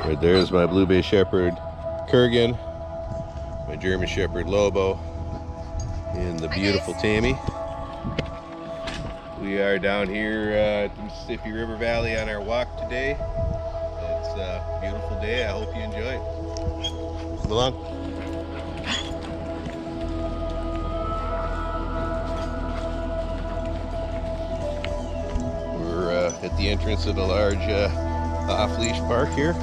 Right there's my Blue Bay Shepherd Kurgan, my German Shepherd Lobo, and the beautiful Tammy. We are down here at the Mississippi River Valley on our walk today. It's a beautiful day. I hope you enjoy it. Come along. We're at the entrance of a large off-leash park here.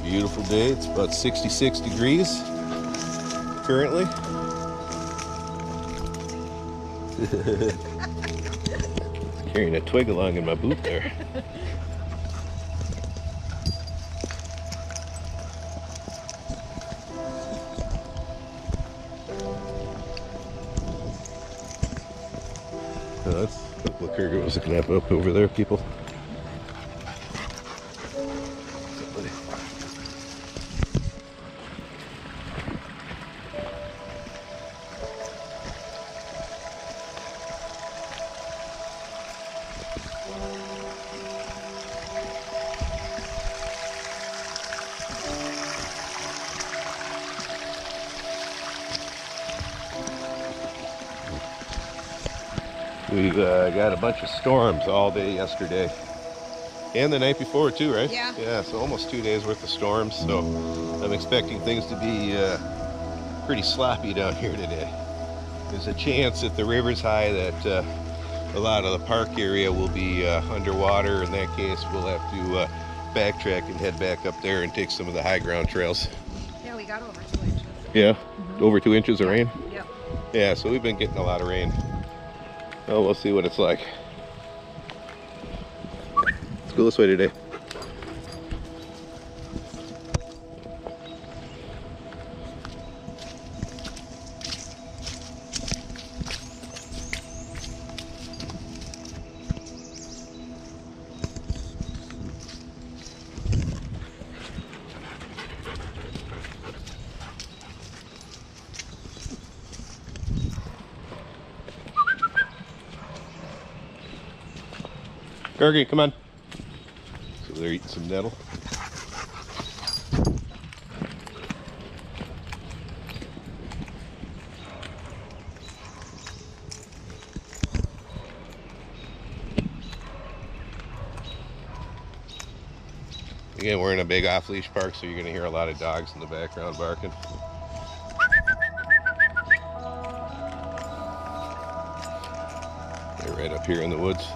Beautiful day. It's about 66 degrees currently. Carrying a twig along in my boot there. Oh, that's what Kurgan was looking at up over there, people. We've got a bunch of storms all day yesterday and the night before too, right? Yeah. Yeah, so almost 2 days worth of storms. So I'm expecting things to be pretty sloppy down here today. There's a chance that the river's high that a lot of the park area will be underwater. In that case, we'll have to backtrack and head back up there and take some of the high ground trails. Yeah, we got over 2 inches. Yeah? Over 2 inches of rain? Yep. Yeah, so we've been getting a lot of rain. Well, we'll see what it's like. Let's go this way today. Kurgan, come on. So they're eating some nettle. Again, we're in a big off-leash park, so you're going to hear a lot of dogs in the background barking. They're right up here in the woods.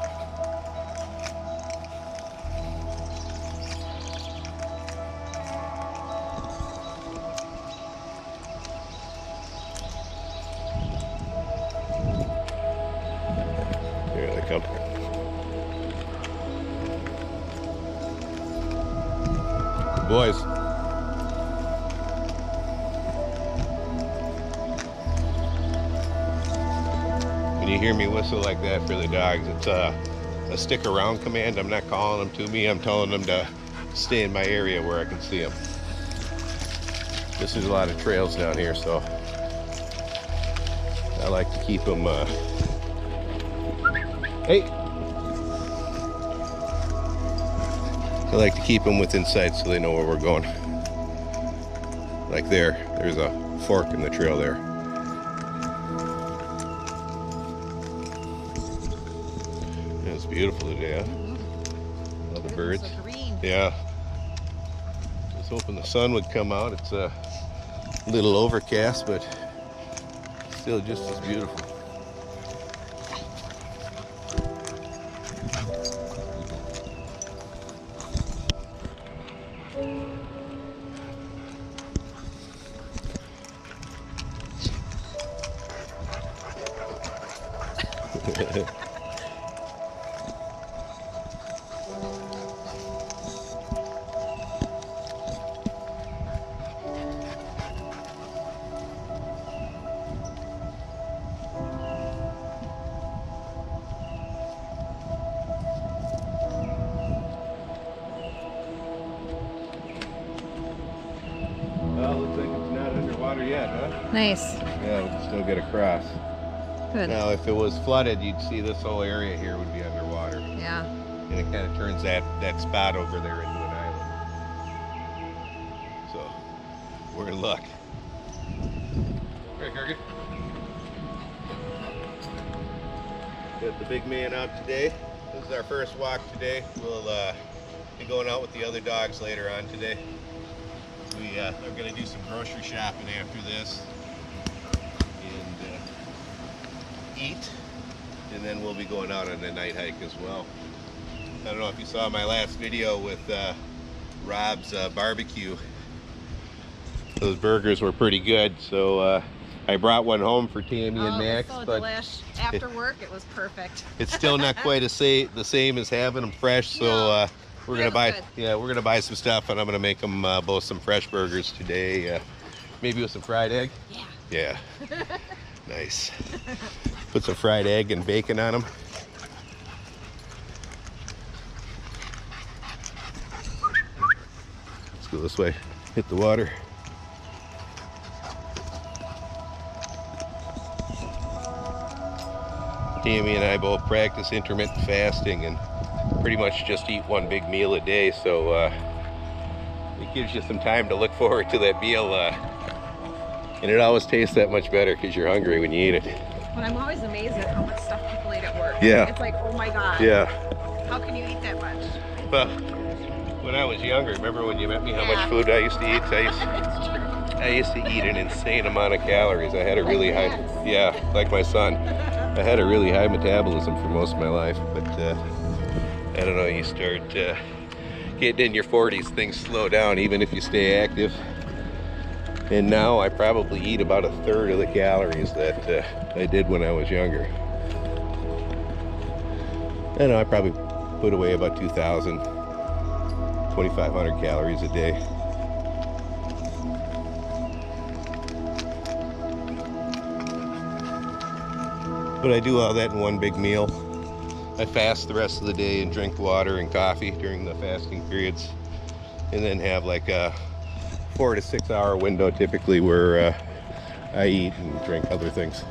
Here they come. Boys. When you hear me whistle like that for the dogs, it's a stick around command. I'm not calling them to me. I'm telling them to stay in my area where I can see them. This is a lot of trails down here, so I like to keep them hey! I like to keep them within sight so they know where we're going. Like there's a fork in the trail there. It's beautiful today, huh? All the birds. So green. Yeah. Just hoping the sun would come out. It's a little overcast, but still just as beautiful. underwater yet, huh? Nice. Yeah, we can still get across. Good. Now, if it was flooded, you'd see this whole area here would be underwater. Yeah. And it kind of turns that spot over there into an island. So, we're in luck. Right, Kurgan? Got the big man out today. This is our first walk today. We'll be going out with the other dogs later on today. We are going to do some grocery shopping after this and eat, and then we'll be going out on a night hike as well. I don't know if you saw my last video with Rob's barbecue. Those burgers were pretty good, so I brought one home for Tammy and Max. So but delish. After work, it was perfect. It's still not quite the same as having them fresh, so No. we're gonna buy some stuff, and I'm gonna make them both some fresh burgers today, maybe with some fried egg. Yeah. Nice. Put some fried egg and bacon on them. Let's go this way. Hit the water. Tammy and I both practice intermittent fasting and pretty much just eat one big meal a day, so it gives you some time to look forward to that meal, and it always tastes that much better because you're hungry when you eat it. But I'm always amazed at how much stuff people eat at work. Yeah. It's like, oh my God. Yeah. How can you eat that much? Well, when I was younger, remember when you met me how much food I used to eat? I used to eat an insane amount of calories. I had a really high, like my son. I had a really high metabolism for most of my life, but I don't know, you start getting in your 40s, things slow down even if you stay active. And now I probably eat about a third of the calories that I did when I was younger. I know I probably put away about 2,000, 2,500 calories a day. But I do all that in one big meal. I fast the rest of the day and drink water and coffee during the fasting periods, and then have like a 4 to 6 hour window typically where I eat and drink other things.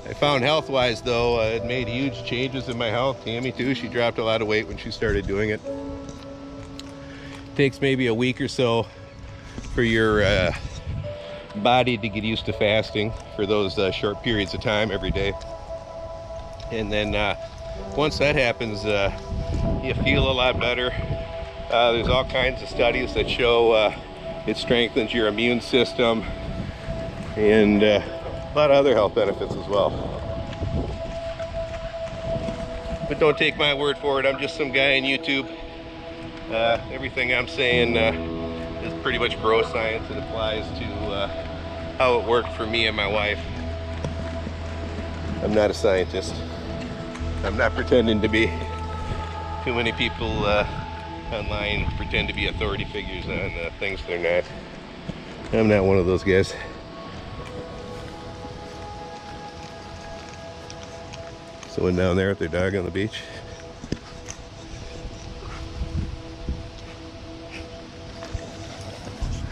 I found health-wise though, it made huge changes in my health. Tammy too, she dropped a lot of weight when she started doing it. Takes maybe a week or so for your body to get used to fasting for those short periods of time every day. And then once that happens, you feel a lot better. There's all kinds of studies that show it strengthens your immune system and a lot of other health benefits as well. But don't take my word for it, I'm just some guy on YouTube. Everything I'm saying is pretty much bro science. It applies to how it worked for me and my wife. I'm not a scientist. I'm not pretending to be. Too many people online pretend to be authority figures on things they're not. I'm not one of those guys. Someone down there with their dog on the beach.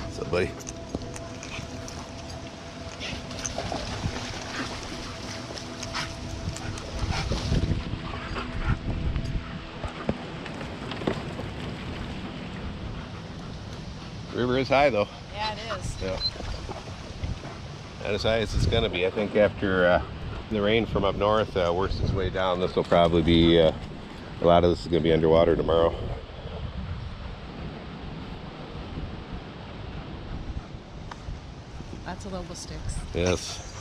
What's up, buddy? The river is high though. Yeah, it is. Yeah. Not as high as it's gonna be. I think after the rain from up north works its way down, this will probably be, a lot of this is gonna be underwater tomorrow. Lots of Lobo sticks. Yes.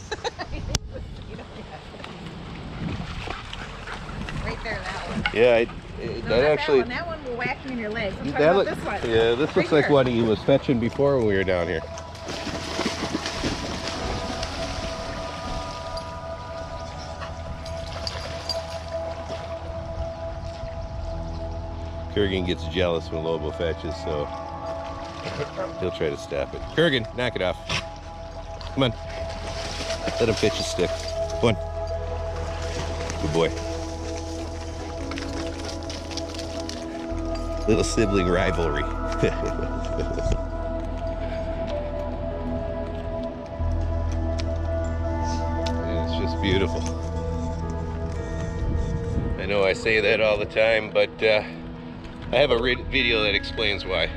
Right there, that one. Yeah, No, that not actually. That one will whack you in your legs. I'm talking That about look, this one. yeah, this looks like here. what he was fetching before when we were down here. Kurgan gets jealous when Lobo fetches, so he'll try to stop it. Kurgan, knock it off. Come on. Let him fetch his stick. Come on. Good boy. Little sibling rivalry. And it's just beautiful. I know I say that all the time, but I have a video that explains why.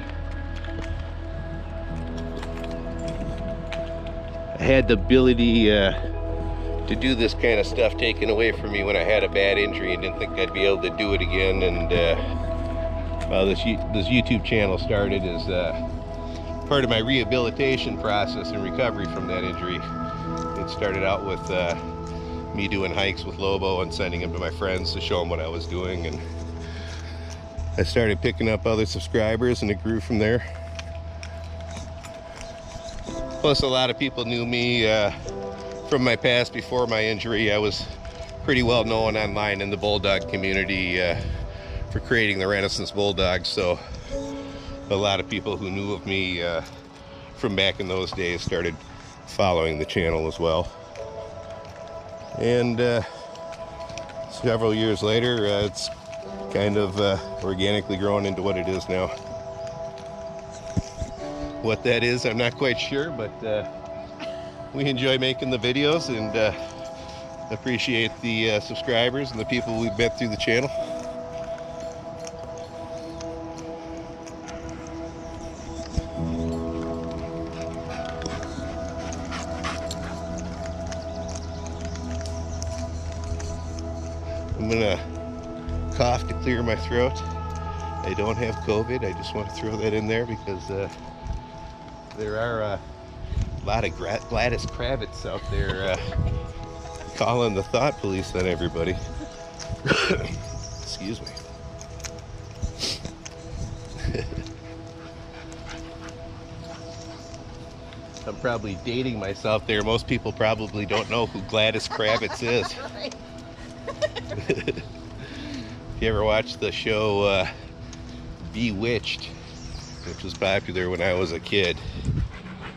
I had the ability to do this kind of stuff taken away from me when I had a bad injury and didn't think I'd be able to do it again. And well, this YouTube channel started as part of my rehabilitation process and recovery from that injury. It started out with me doing hikes with Lobo and sending him to my friends to show them what I was doing, and I started picking up other subscribers, and it grew from there. Plus, a lot of people knew me from my past before my injury. I was pretty well known online in the Bulldog community for creating the Renaissance Bulldog, so a lot of people who knew of me from back in those days started following the channel as well. And several years later, it's kind of organically grown into what it is now. What that is, I'm not quite sure, but we enjoy making the videos and appreciate the subscribers and the people we've met through the channel. I'm gonna cough to clear my throat. I don't have COVID. I just want to throw that in there because there are a lot of Gladys Kravitz out there calling the thought police on everybody. Excuse me. I'm probably dating myself there. Most people probably don't know who Gladys Kravitz is. If you ever watched the show Bewitched, which was popular when I was a kid,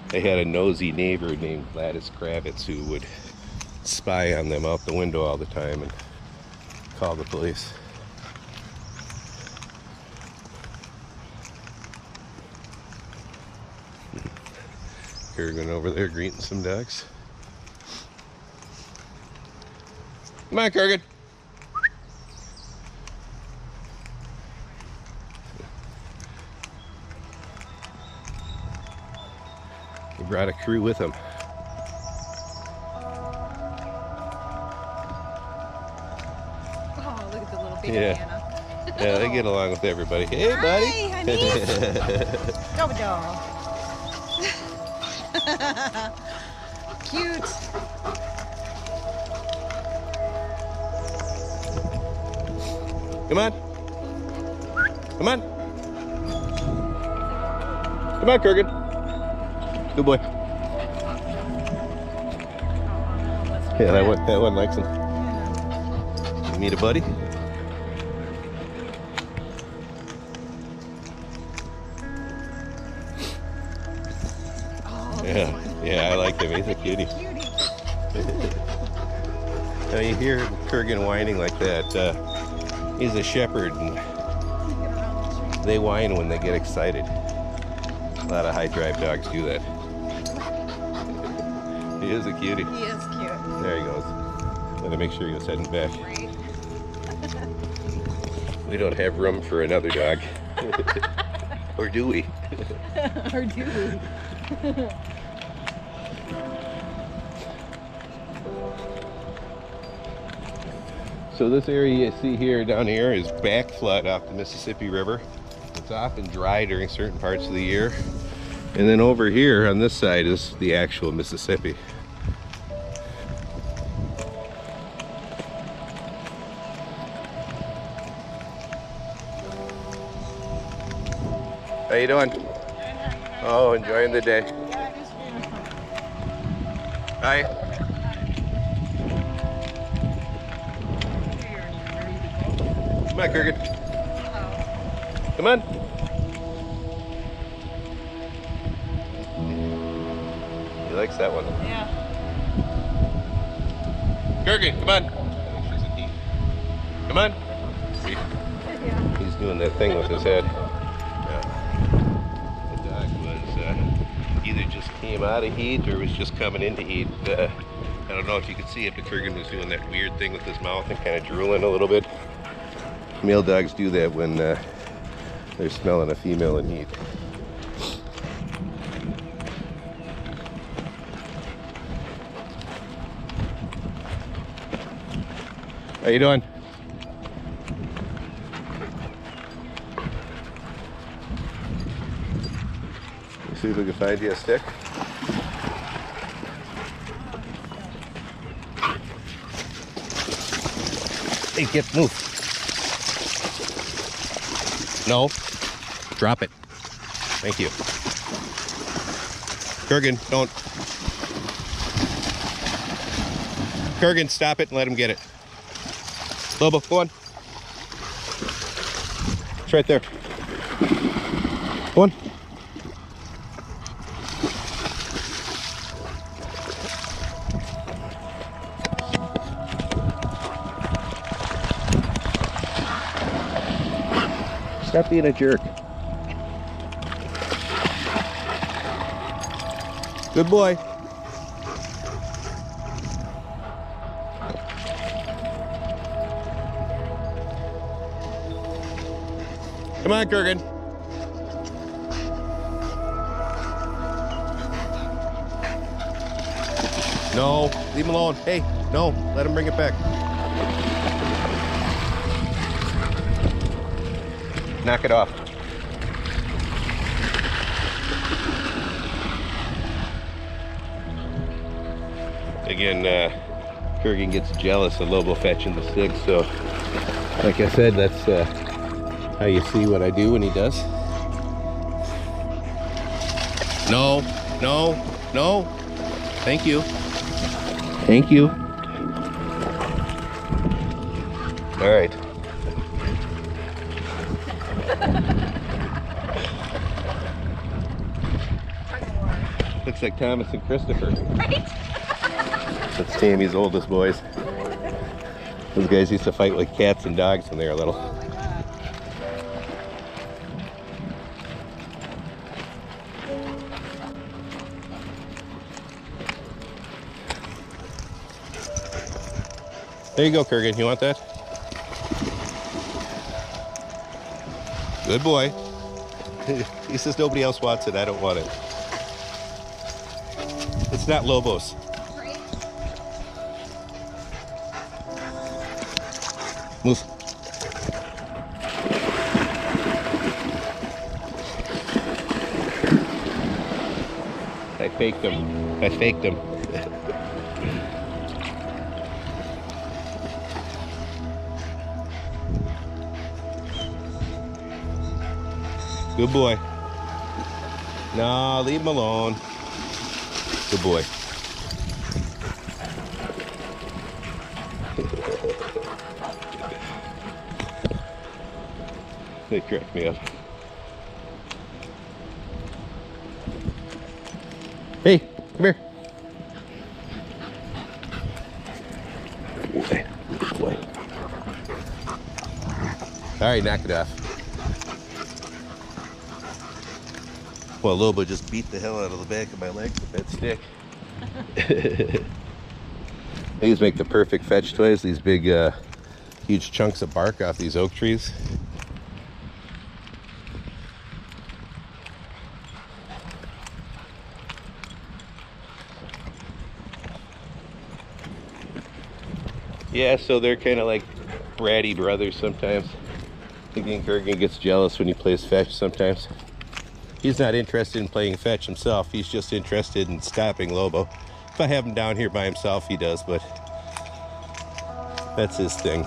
they had a nosy neighbor named Gladys Kravitz who would spy on them out the window all the time and call the police. Kurgan over there greeting some dogs. Come on, Kurgan. He brought a crew with him. Oh, look at the little baby Yeah. Yeah, they get along with everybody. Hey, buddy. Hi, honey. Go, dog. Cute. Come on. Come on. Come on, Kurgan. Good boy. Yeah, that one likes him. You meet a buddy? Yeah, I like him. He's a cutie. Now you hear Kurgan whining like that. He's a shepherd, and they whine when they get excited. A lot of high drive dogs do that. He is a cutie. He is cute. There he goes. Gotta make sure he was heading back. Right? We don't have room for another dog. Or do we? Or do we? So this area you see here down here is back flood off the Mississippi River. It's often dry during certain parts of the year. And then over here on this side is the actual Mississippi. How you doing? Oh, enjoying the day. Hi. Come on, Kurgan. Come on. He likes that one. Yeah. Kurgan, come on. Come on. See? Yeah. He's doing that thing with his head. The dog was either just came out of heat or was just coming into heat. I don't know if you could see it, but Kurgan was doing that weird thing with his mouth and kind of drooling a little bit. Male dogs do that when they're smelling a female in heat. How you doing? Let's see if we can find you a stick. Hey, get move. No, drop it. Thank you. Kurgan, don't. Kurgan, stop it and let him get it. Lobo, go on. It's right there. Go on. Stop being a jerk. Good boy. Come on, Kurgan. No, leave him alone. Hey, no, let him bring it back. Knock it off. Again, Kurgan gets jealous of Lobo fetching the stick, so like I said, that's how you see what I do when he does. No, no, no. Thank you. Thank you. All right. Looks like Thomas and Christopher. Right? That's Tammy's oldest boys. Those guys used to fight like cats and dogs when they were little. Oh my God. There you go, Kurgan. You want that? Good boy. He says nobody else wants it. I don't want it. It's not Lobo's. Right? Move. I faked him. I faked him. Good boy. No, leave him alone. Good boy. They crack me up. Hey, come here. Good boy. All right, knock it off. Well, Lobo just beat the hell out of the back of my leg with that stick. These make the perfect fetch toys, these big, huge chunks of bark off these oak trees. Yeah, so they're kind of like bratty brothers sometimes. Thinking Kurgan gets jealous when he plays fetch sometimes. He's not interested in playing fetch himself. He's just interested in stopping Lobo. If I have him down here by himself, he does, but that's his thing.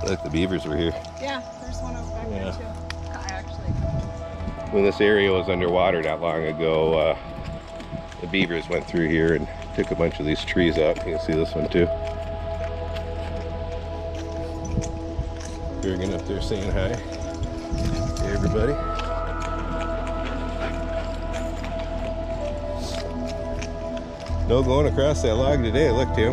Look, the beavers were here. Yeah, there's one over back there too. Actually. When this area was underwater not long ago, the beavers went through here and took a bunch of these trees out. You can see this one too. Kurgan up there saying hi to everybody. No going across that log today. Look, Tim.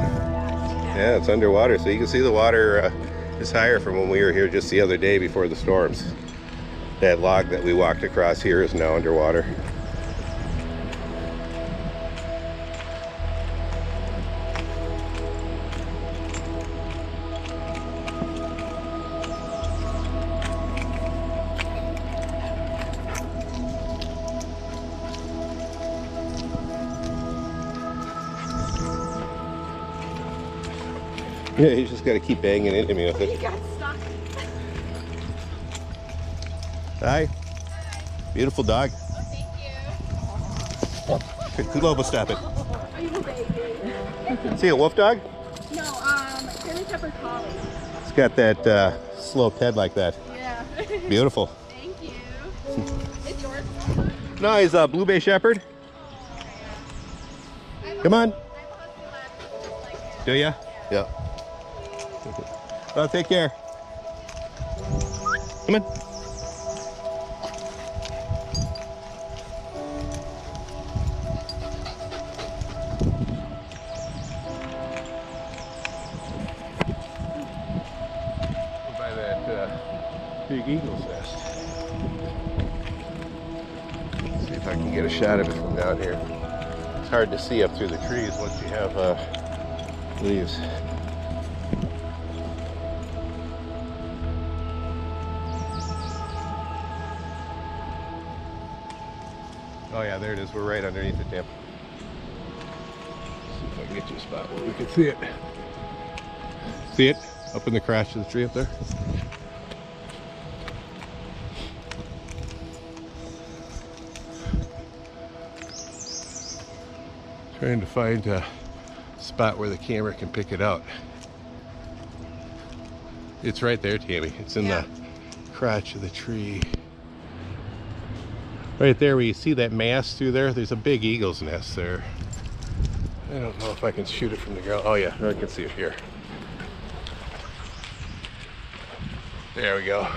Yeah, it's underwater, so you can see the water is higher from when we were here just the other day before the storms. That log that we walked across here is now underwater. Yeah, you just got to keep banging into me with it. He got stuck. Hi. Beautiful dog. Oh, thank you. Lobo, stop it. Are you a baby? See a wolf dog? No, German Shepherd Collie. It's got that sloped head like that. Yeah. Beautiful. Thank you. It's yours. No, he's a Blue Bay Shepherd. Come on. Do ya? Yeah. Well, take care. Come on. By that big eagle's nest. Let's see if I can get a shot of it from down here. It's hard to see up through the trees once you have leaves. Oh yeah, there it is. We're right underneath it, Tam. See if I can get you a spot where we can see it. See it? Up in the crotch of the tree up there? Trying to find a spot where the camera can pick it out. It's right there, Tammy. It's in the crotch of the tree. Right there where you see that mast through there, there's a big eagle's nest there. I don't know if I can shoot it from the ground. Oh yeah, I can see it here. There we go.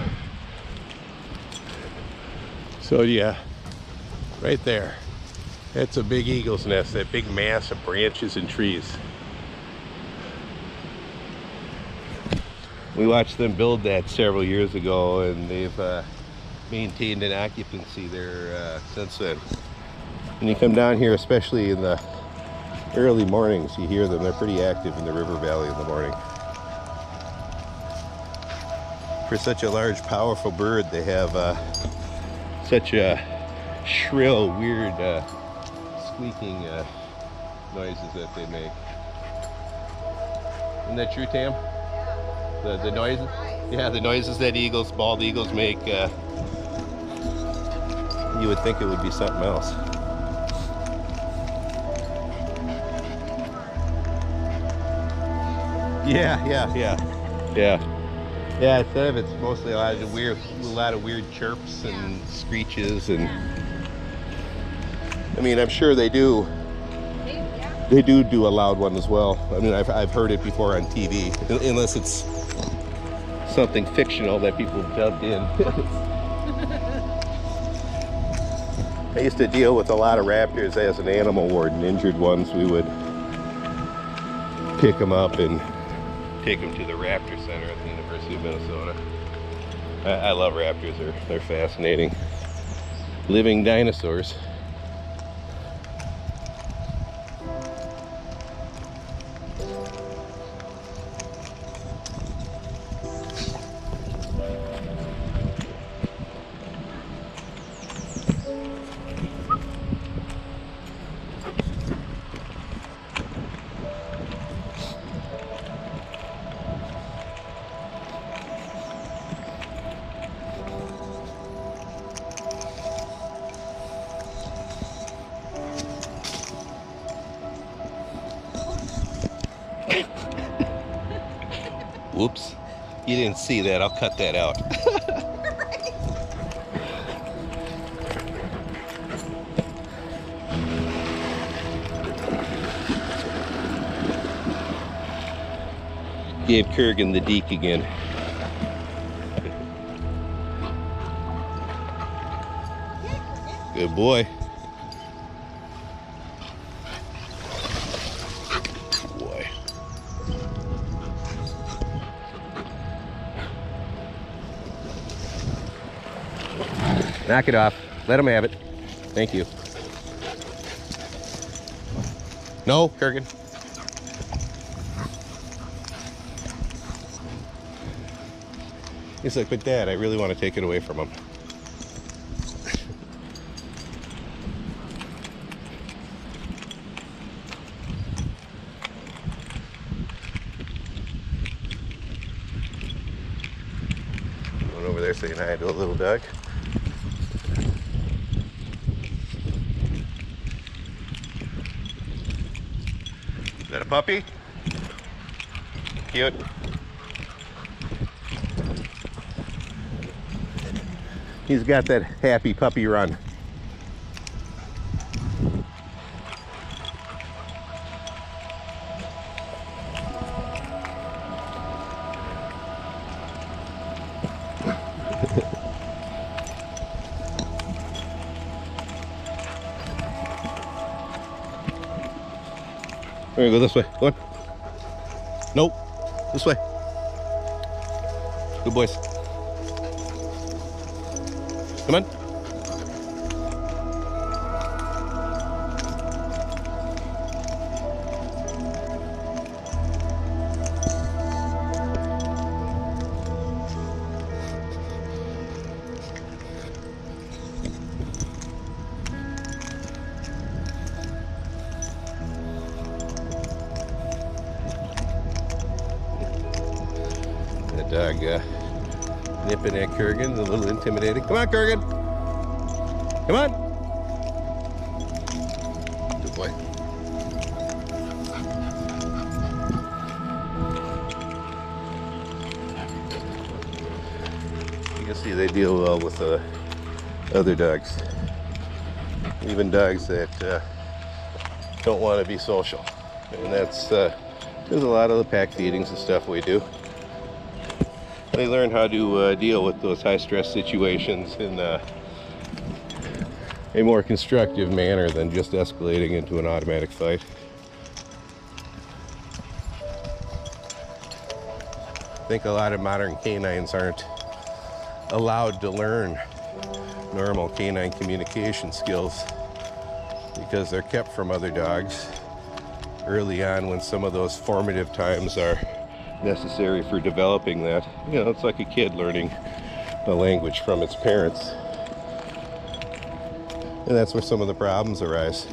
So yeah, right there. That's a big eagle's nest, that big mass of branches and trees. We watched them build that several years ago, and they've maintained an occupancy there since then. When you come down here, especially in the early mornings, you hear them. They're pretty active in the river valley in the morning. For such a large, powerful bird, they have such a shrill, weird squeaking noises that they make. Isn't that true, Tam? The noises? Yeah, the noises that bald eagles make. You would think it would be something else. Yeah, instead of it's mostly a lot of weird chirps and screeches, and I mean, I'm sure they do a loud one as well. I mean, I've heard it before on TV, unless it's something fictional that people dubbed in. I used to deal with a lot of raptors as an animal warden. Injured ones, we would pick them up and take them to the Raptor Center at the University of Minnesota. I love raptors. They're fascinating. Living dinosaurs. Whoops. You didn't see that. I'll cut that out. Gave Kurgan the deke again. Good boy. Knock it off. Let him have it. Thank you. No, Kurgan. He's like, but Dad, I really want to take it away from him. Going over there saying hi to a little dog. Is that a puppy? Cute. He's got that happy puppy run. We're gonna go this way. Go on. Nope. This way. Good boys. Come on. That dog nipping at Kurgan, a little intimidating. Come on, Kurgan. Come on. Good boy. You can see they deal well with other dogs. Even dogs that don't want to be social. And that's, there's a lot of the pack feedings and stuff we do. They learn how to deal with those high stress situations in a more constructive manner than just escalating into an automatic fight. I think a lot of modern canines aren't allowed to learn normal canine communication skills because they're kept from other dogs early on when some of those formative times are necessary for developing that. You know, it's like a kid learning a language from its parents. And that's where some of the problems arise.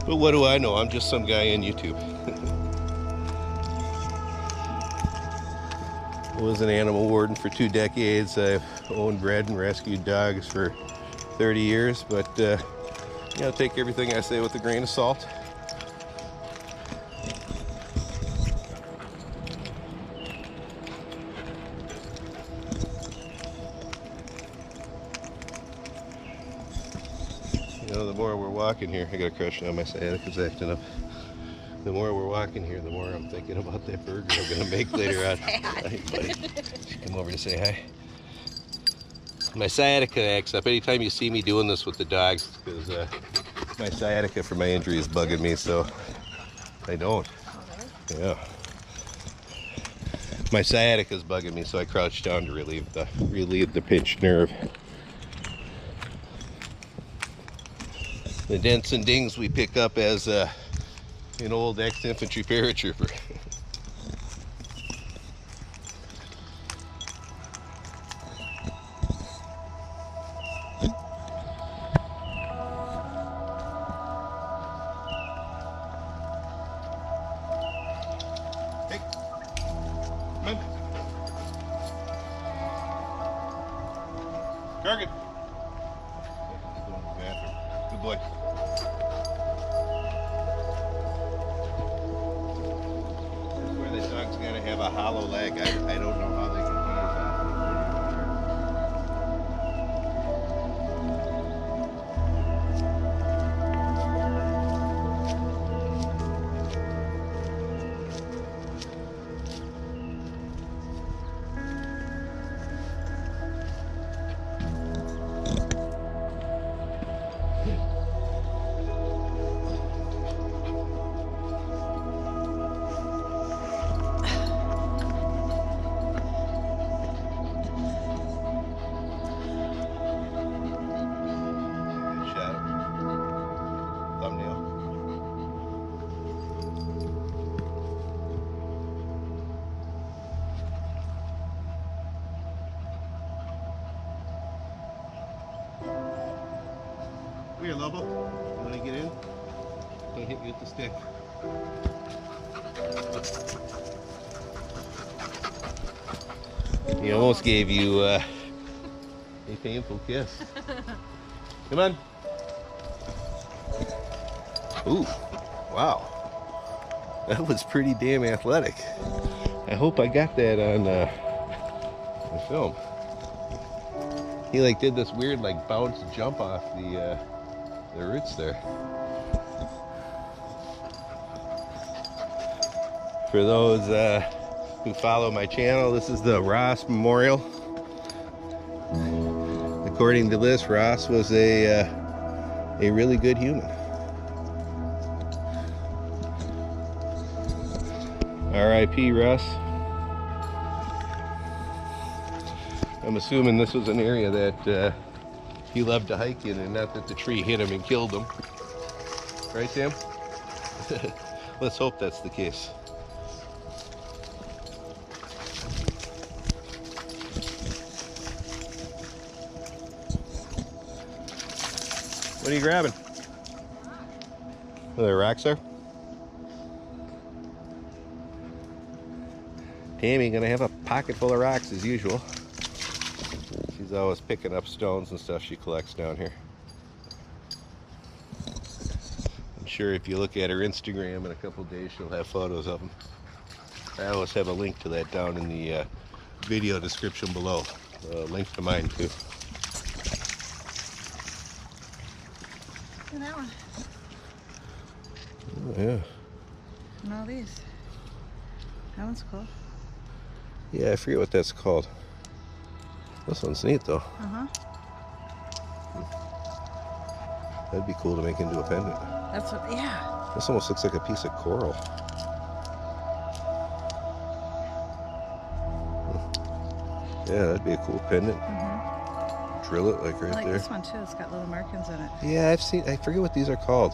But what do I know? I'm just some guy on YouTube. I was an animal warden for 2 decades. I've owned, bred, and rescued dogs for 30 years, but you know, take everything I say with a grain of salt. You know, the more we're walking here, I got a crush on my sciatica's acting up. The more we're walking here, the more I'm thinking about that burger I'm gonna make later on. Hi, buddy. Come over to say hi. My sciatica acts up anytime you see me doing this with the dogs, because my sciatica for my injury is bugging me, so I don't. Yeah. My sciatica is bugging me, so I crouch down to relieve the pinched nerve. The dents and dings we pick up as an old ex-infantry paratrooper. Kurgan. Good boy. That's where the dog's gotta have a hollow leg. I don't know how they can do here, Lobo. You want to get in? Don't hit me with the stick. He almost gave you a painful kiss. Come on. Ooh, wow. That was pretty damn athletic. I hope I got that on film. He like did this weird like bounce jump off the roots there. For those who follow my channel, this is the Ross Memorial. According to this, Ross was a really good human. R.I.P. Russ. I'm assuming this was an area that he loved to hike in, and not that the tree hit him and killed him. Right, Tim? Let's hope that's the case. What are you grabbing? Are there rocks there? Tammy gonna have a pocket full of rocks as usual. She's always picking up stones and stuff she collects down here. I'm sure if you look at her Instagram in a couple days, she'll have photos of them. I always have a link to that down in the video description below. Link to mine too. Look at that one. Oh, yeah. And all these. That one's cool. Yeah, I forget what that's called. This one's neat though. Uh-huh. That'd be cool to make into a pendant. That's what, yeah. This almost looks like a piece of coral. Yeah, that'd be a cool pendant. Mm-hmm. Drill it like right I like there. this one too. It's got little markings in it. Yeah, I've seen, I forget what these are called.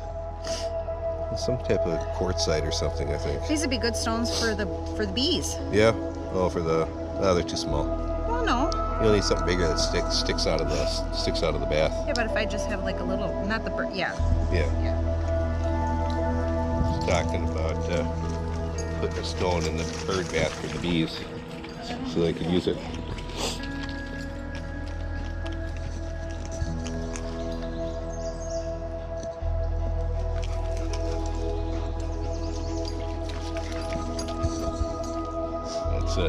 Some type of quartzite or something, I think. These would be good stones for the bees. Yeah. Oh, for the, oh, they're too small. Well, no. You'll need something bigger that sticks out of the bath. Yeah, but if I just have like a little, not the bird, yeah. Yeah. Yeah. Just talking about putting a stone in the bird bath for the bees, so they can use it.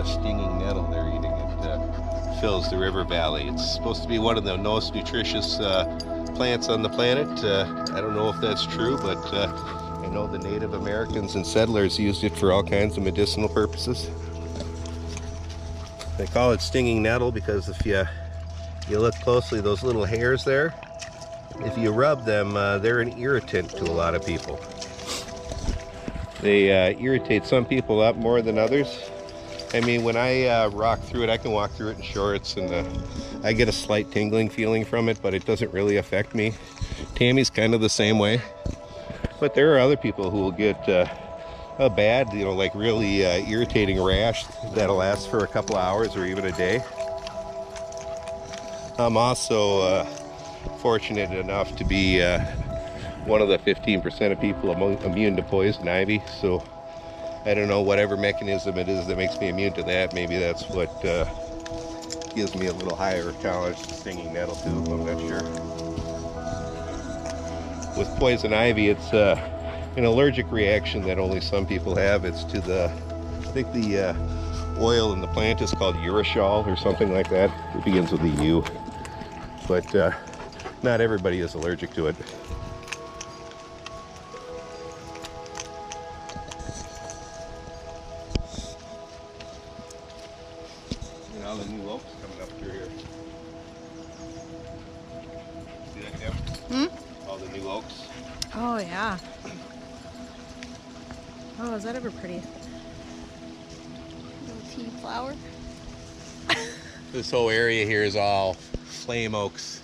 Stinging nettle they're eating. It fills the river valley. It's supposed to be one of the most nutritious plants on the planet. I don't know if that's true, but I know the Native Americans and settlers used it for all kinds of medicinal purposes. They call it stinging nettle because if you look closely, those little hairs there, if you rub them, they're an irritant to a lot of people. They irritate some people up more than others. I mean, when I rock through it, I can walk through it in shorts, and I get a slight tingling feeling from it, but it doesn't really affect me. Tammy's kind of the same way. But there are other people who will get a bad, like really irritating rash that'll last for a couple hours or even a day. I'm also fortunate enough to be one of the 15% of people immune to poison ivy, so I don't know, whatever mechanism it is that makes me immune to that, maybe that's what gives me a little higher tolerance to stinging nettle too, I'm not sure. With poison ivy, it's an allergic reaction that only some people have. It's to I think the oil in the plant is called urushiol or something like that. It begins with a U, but not everybody is allergic to it. All the new oaks coming up through here. See that, Tim? Hmm? All the new oaks. Oh, yeah. Oh, is that ever pretty? Little tea flower. This whole area here is all flame oaks,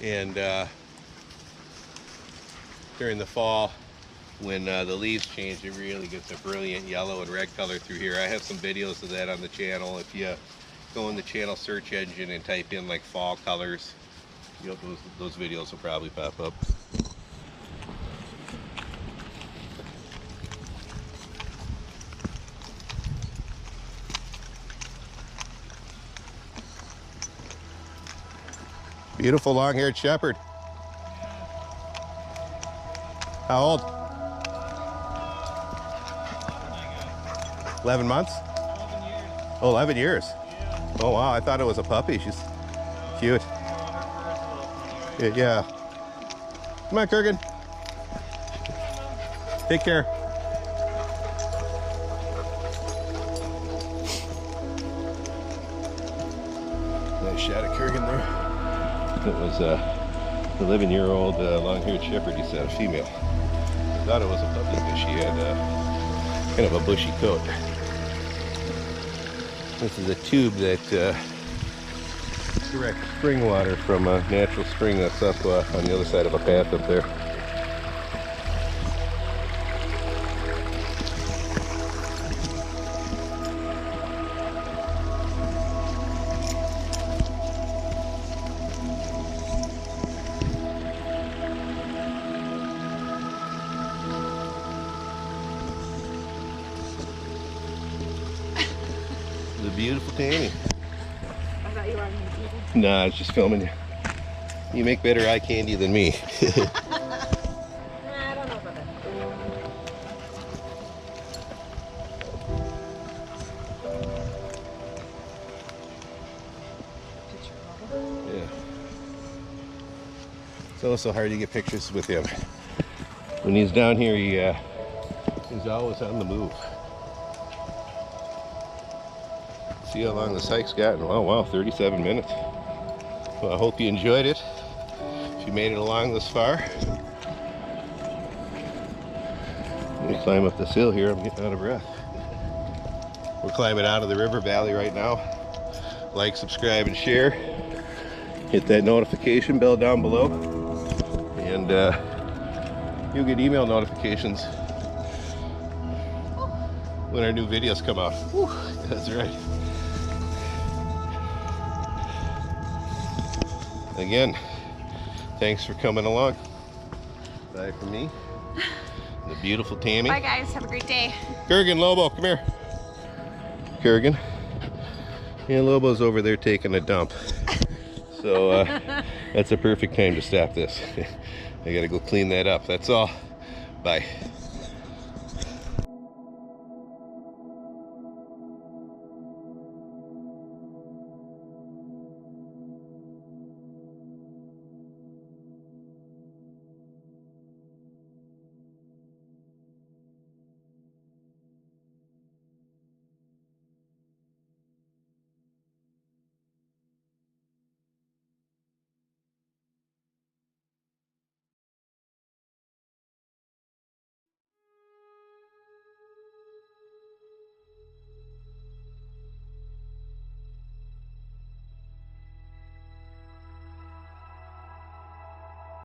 and during the fall, when the leaves change, it really gets a brilliant yellow and red color through here. I have some videos of that on the channel. If you go in the channel search engine and type in like fall colors, those videos will probably pop up. Beautiful long-haired shepherd. How old? 11 months? 11 years. Oh, 11 years. Yeah. Oh, wow. I thought it was a puppy. She's cute. Yeah. Come on, Kurgan. Take care. Nice shot of Kurgan there. It was the 11-year-old long-haired shepherd. He said a female. I thought it was a puppy because she had kind of a bushy coat. This is a tube that direct spring water from a natural spring that's up on the other side of a path up there. The beautiful Tammy. I thought you were on YouTube. Nah, I was just filming you. You make better eye candy than me. Nah, I don't know about that. Yeah. It's also hard to get pictures with him. When he's down here, he's always on the move. See how long this hike's gotten. Oh wow, 37 minutes. Well, I hope you enjoyed it. If you made it along this far. Let me climb up this hill here. I'm getting out of breath. We're climbing out of the river valley right now. Like, subscribe, and share. Hit that notification bell down below. And you'll get email notifications when our new videos come out. Whew, that's right. Again, thanks for coming along. Bye from me. The beautiful Tammy. Bye guys, have a great day. Kurgan, Lobo, come here. Kurgan. And Lobo's over there taking a dump. So that's a perfect time to stop this. I gotta go clean that up. That's all. Bye.